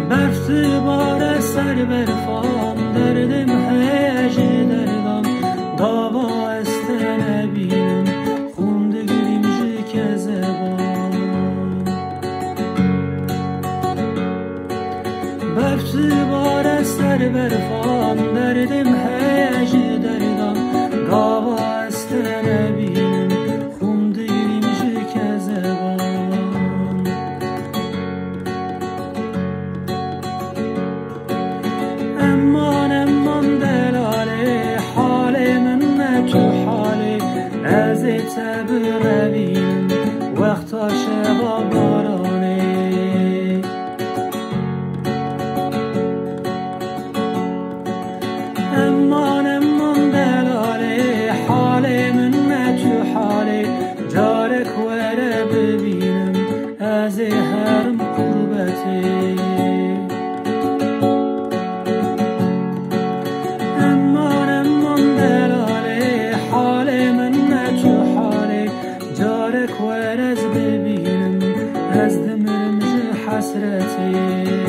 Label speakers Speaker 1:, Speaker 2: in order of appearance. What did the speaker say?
Speaker 1: برفت بار سر برفام دردم هیج دردم داوا است نبینم خونده گریم جک زبان برفت بار سر برفام دردم هیج دردم داوا است نبینم خونده گریم جک زبان امان دلاله حال من تو حالی از تب رویم وقتا شبا بارانه امان دلاله حال من تو حالی جارک وره ببینم از هرم قربتی جارك ورز ببینم از دمرم حسرتی